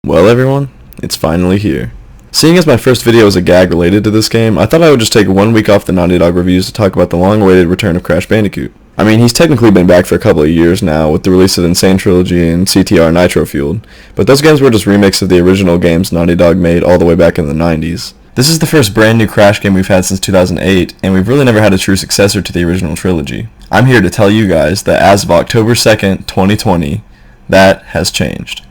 Well everyone, it's finally here. Seeing as my first video is a gag related to this game, I thought I would just take 1 week off the Naughty Dog reviews to talk about the long-awaited return of Crash Bandicoot. I mean, he's technically been back for a couple of years now with the release of the Insane Trilogy and CTR Nitro Fueled, but those games were just remakes of the original games Naughty Dog made all the way back in the 90s. This is the first brand new Crash game we've had since 2008, and we've really never had a true successor to the original trilogy. I'm here to tell you guys that as of October 2nd, 2020, that has changed.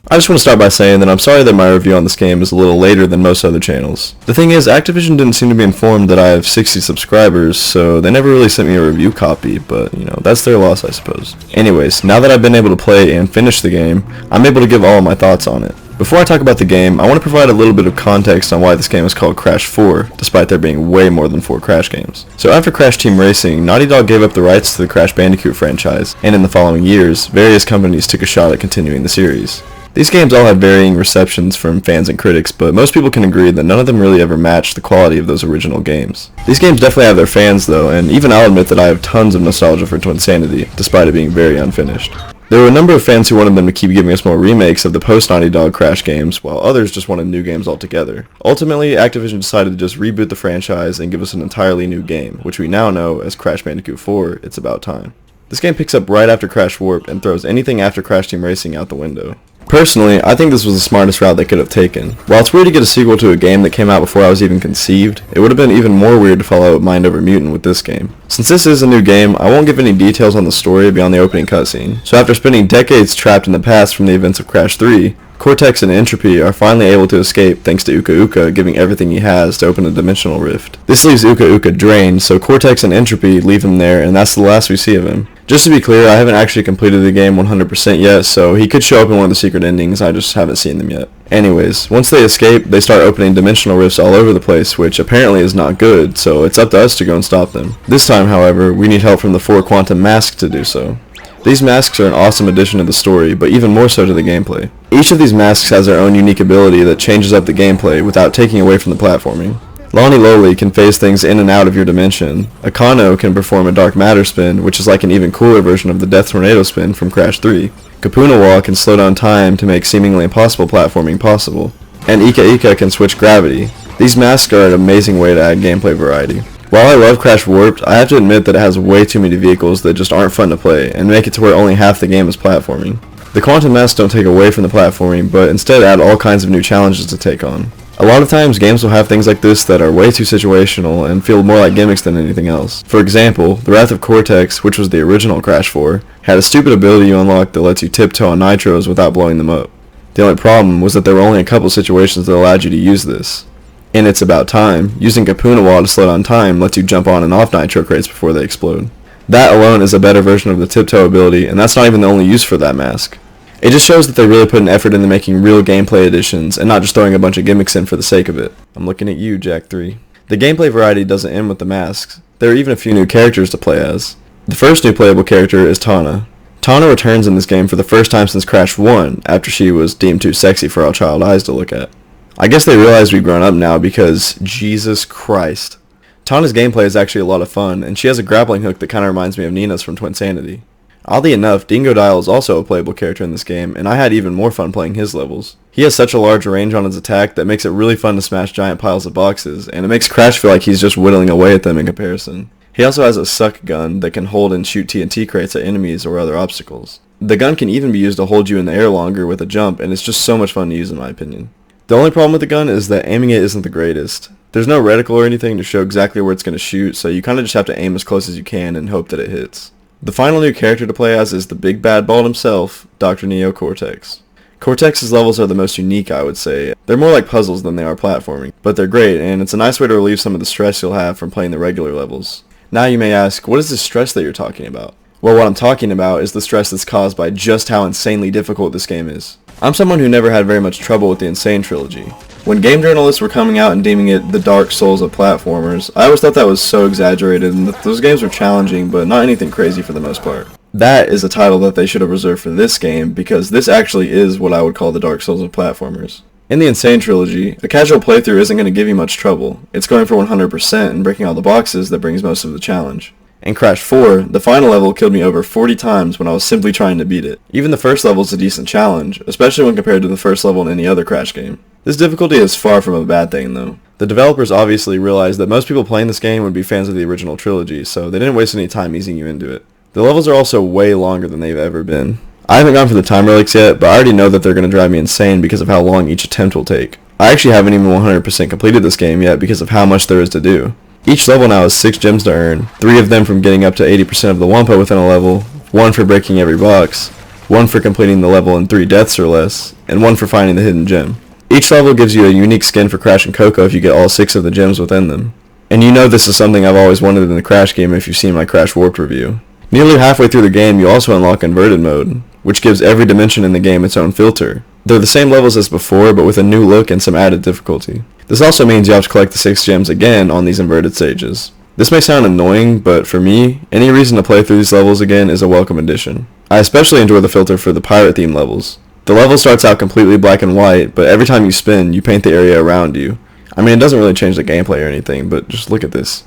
I just want to start by saying that I'm sorry that my review on this game is a little later than most other channels. The thing is, Activision didn't seem to be informed that I have 60 subscribers, so they never really sent me a review copy, but, that's their loss, I suppose. Anyways, now that I've been able to play and finish the game, I'm able to give all of my thoughts on it. Before I talk about the game, I want to provide a little bit of context on why this game is called Crash 4, despite there being way more than 4 Crash games. So after Crash Team Racing, Naughty Dog gave up the rights to the Crash Bandicoot franchise, and in the following years, various companies took a shot at continuing the series. These games all have varying receptions from fans and critics, but most people can agree that none of them really ever matched the quality of those original games. These games definitely have their fans though, and even I'll admit that I have tons of nostalgia for Twinsanity, despite it being very unfinished. There were a number of fans who wanted them to keep giving us more remakes of the post-Naughty Dog Crash games, while others just wanted new games altogether. Ultimately, Activision decided to just reboot the franchise and give us an entirely new game, which we now know as Crash Bandicoot 4, It's About Time. This game picks up right after Crash Warped and throws anything after Crash Team Racing out the window. Personally, I think this was the smartest route they could have taken. While it's weird to get a sequel to a game that came out before I was even conceived, it would have been even more weird to follow up Mind Over Mutant with this game. Since this is a new game, I won't give any details on the story beyond the opening cutscene. So after spending decades trapped in the past from the events of Crash 3, Cortex and Entropy are finally able to escape thanks to Uka Uka giving everything he has to open a dimensional rift. This leaves Uka Uka drained, so Cortex and Entropy leave him there, and that's the last we see of him. Just to be clear, I haven't actually completed the game 100% yet, so he could show up in one of the secret endings, I just haven't seen them yet. Anyways, once they escape, they start opening dimensional rifts all over the place, which apparently is not good, so it's up to us to go and stop them. This time, however, we need help from the 4 Quantum Masks to do so. These masks are an awesome addition to the story, but even more so to the gameplay. Each of these masks has their own unique ability that changes up the gameplay without taking away from the platforming. Lonnie Loli can phase things in and out of your dimension. Akano can perform a dark matter spin, which is like an even cooler version of the Death Tornado spin from Crash 3. Kapunawa can slow down time to make seemingly impossible platforming possible. And Ika Ika can switch gravity. These masks are an amazing way to add gameplay variety. While I love Crash Warped, I have to admit that it has way too many vehicles that just aren't fun to play, and make it to where only half the game is platforming. The Quantum Masks don't take away from the platforming, but instead add all kinds of new challenges to take on. A lot of times, games will have things like this that are way too situational and feel more like gimmicks than anything else. For example, the Wrath of Cortex, which was the original Crash 4, had a stupid ability you unlock that lets you tiptoe on nitros without blowing them up. The only problem was that there were only a couple situations that allowed you to use this. In It's About Time, using Kapunawa to slow down time lets you jump on and off nitro crates before they explode. That alone is a better version of the tiptoe ability, and that's not even the only use for that mask. It just shows that they really put an effort into making real gameplay additions and not just throwing a bunch of gimmicks in for the sake of it. I'm looking at you, Jack 3. The gameplay variety doesn't end with the masks. There are even a few new characters to play as. The first new playable character is Tawna. Tawna returns in this game for the first time since Crash 1, after she was deemed too sexy for our child eyes to look at. I guess they realize we've grown up now because, Jesus Christ. Tawna's gameplay is actually a lot of fun, and she has a grappling hook that kinda reminds me of Nina's from Twinsanity. Oddly enough, Dingodile is also a playable character in this game, and I had even more fun playing his levels. He has such a large range on his attack that makes it really fun to smash giant piles of boxes, and it makes Crash feel like he's just whittling away at them in comparison. He also has a suck gun that can hold and shoot TNT crates at enemies or other obstacles. The gun can even be used to hold you in the air longer with a jump, and it's just so much fun to use in my opinion. The only problem with the gun is that aiming it isn't the greatest. There's no reticle or anything to show exactly where it's going to shoot, so you kinda just have to aim as close as you can and hope that it hits. The final new character to play as is the big bad bald himself, Dr. Neo Cortex. Cortex's levels are the most unique, I would say. They're more like puzzles than they are platforming, but they're great, and it's a nice way to relieve some of the stress you'll have from playing the regular levels. Now you may ask, what is the stress that you're talking about? Well, what I'm talking about is the stress that's caused by just how insanely difficult this game is. I'm someone who never had very much trouble with the Insane Trilogy. When game journalists were coming out and deeming it the Dark Souls of platformers, I always thought that was so exaggerated and that those games were challenging, but not anything crazy for the most part. That is a title that they should have reserved for this game, because this actually is what I would call the Dark Souls of platformers. In the Insane trilogy, a casual playthrough isn't going to give you much trouble. It's going for 100% and breaking all the boxes that brings most of the challenge. In Crash 4, the final level killed me over 40 times when I was simply trying to beat it. Even the first level is a decent challenge, especially when compared to the first level in any other Crash game. This difficulty is far from a bad thing though. The developers obviously realized that most people playing this game would be fans of the original trilogy, so they didn't waste any time easing you into it. The levels are also way longer than they've ever been. I haven't gone for the time relics yet, but I already know that they're going to drive me insane because of how long each attempt will take. I actually haven't even 100% completed this game yet because of how much there is to do. Each level now has 6 gems to earn, 3 of them from getting up to 80% of the Wumpa within a level, 1 for breaking every box, 1 for completing the level in 3 deaths or less, and 1 for finding the hidden gem. Each level gives you a unique skin for Crash and Coco if you get all 6 of the gems within them. And you know this is something I've always wanted in the Crash game if you've seen my Crash Warped review. Nearly halfway through the game you also unlock Inverted Mode, which gives every dimension in the game its own filter. They're the same levels as before, but with a new look and some added difficulty. This also means you have to collect the 6 gems again on these inverted stages. This may sound annoying, but for me, any reason to play through these levels again is a welcome addition. I especially enjoy the filter for the pirate theme levels. The level starts out completely black and white, but every time you spin, you paint the area around you. I mean, it doesn't really change the gameplay or anything, but just look at this.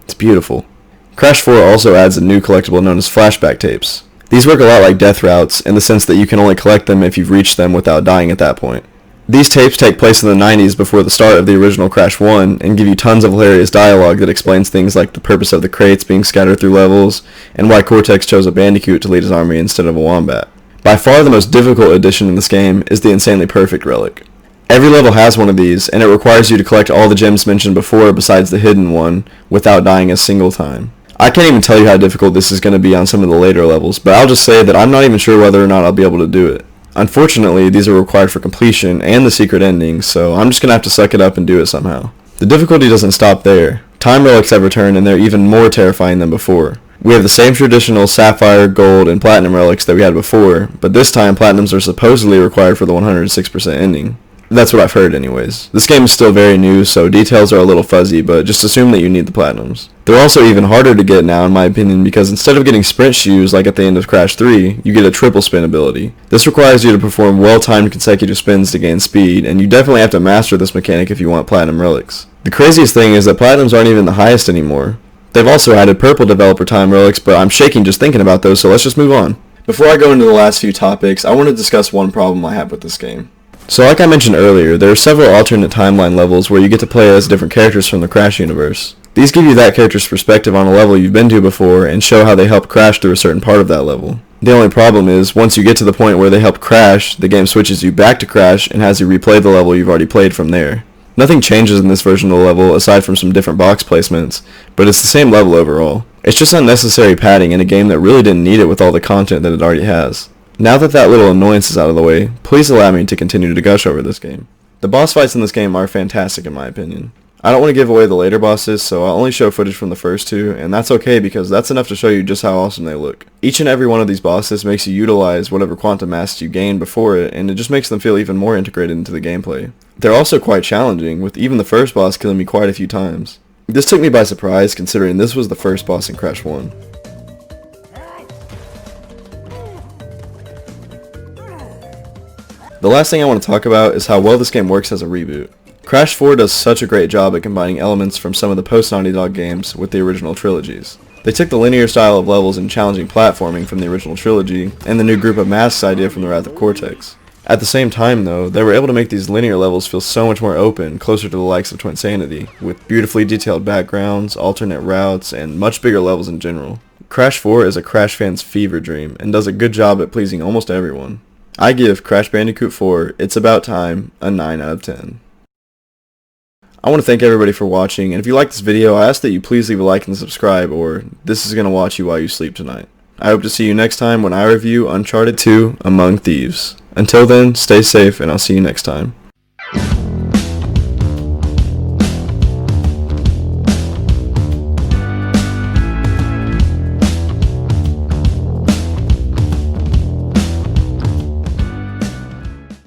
It's beautiful. Crash 4 also adds a new collectible known as Flashback Tapes. These work a lot like death routes, in the sense that you can only collect them if you've reached them without dying at that point. These tapes take place in the 90s before the start of the original Crash 1, and give you tons of hilarious dialogue that explains things like the purpose of the crates being scattered through levels, and why Cortex chose a Bandicoot to lead his army instead of a Wombat. By far the most difficult addition in this game is the Insanely Perfect Relic. Every level has one of these, and it requires you to collect all the gems mentioned before besides the hidden one, without dying a single time. I can't even tell you how difficult this is going to be on some of the later levels, but I'll just say that I'm not even sure whether or not I'll be able to do it. Unfortunately, these are required for completion and the secret ending, so I'm just going to have to suck it up and do it somehow. The difficulty doesn't stop there. Time relics have returned and they're even more terrifying than before. We have the same traditional sapphire, gold, and platinum relics that we had before, but this time platinums are supposedly required for the 106% ending. That's what I've heard anyways. This game is still very new, so details are a little fuzzy, but just assume that you need the platinums. They're also even harder to get now in my opinion because instead of getting sprint shoes like at the end of Crash 3, you get a triple spin ability. This requires you to perform well-timed consecutive spins to gain speed, and you definitely have to master this mechanic if you want platinum relics. The craziest thing is that platinums aren't even the highest anymore. They've also added purple developer time relics, but I'm shaking just thinking about those, so let's just move on. Before I go into the last few topics, I want to discuss one problem I have with this game. So like I mentioned earlier, there are several alternate timeline levels where you get to play as different characters from the Crash universe. These give you that character's perspective on a level you've been to before and show how they helped Crash through a certain part of that level. The only problem is, once you get to the point where they help Crash, the game switches you back to Crash and has you replay the level you've already played from there. Nothing changes in this version of the level aside from some different box placements, but it's the same level overall. It's just unnecessary padding in a game that really didn't need it with all the content that it already has. Now that that little annoyance is out of the way, please allow me to continue to gush over this game. The boss fights in this game are fantastic in my opinion. I don't want to give away the later bosses, so I'll only show footage from the first 2, and that's okay because that's enough to show you just how awesome they look. Each and every one of these bosses makes you utilize whatever quantum masks you gained before it, and it just makes them feel even more integrated into the gameplay. They're also quite challenging, with even the first boss killing me quite a few times. This took me by surprise considering this was the first boss in Crash 1. The last thing I want to talk about is how well this game works as a reboot. Crash 4 does such a great job at combining elements from some of the post-Naughty Dog games with the original trilogies. They took the linear style of levels and challenging platforming from the original trilogy, and the new group of masks idea from the Wrath of Cortex. At the same time though, they were able to make these linear levels feel so much more open, closer to the likes of Twinsanity, with beautifully detailed backgrounds, alternate routes, and much bigger levels in general. Crash 4 is a Crash fan's fever dream, and does a good job at pleasing almost everyone. I give Crash Bandicoot 4, It's About Time, a 9 out of 10. I want to thank everybody for watching, and if you like this video, I ask that you please leave a like and subscribe, or this is going to watch you while you sleep tonight. I hope to see you next time when I review Uncharted 2 Among Thieves. Until then, stay safe, and I'll see you next time.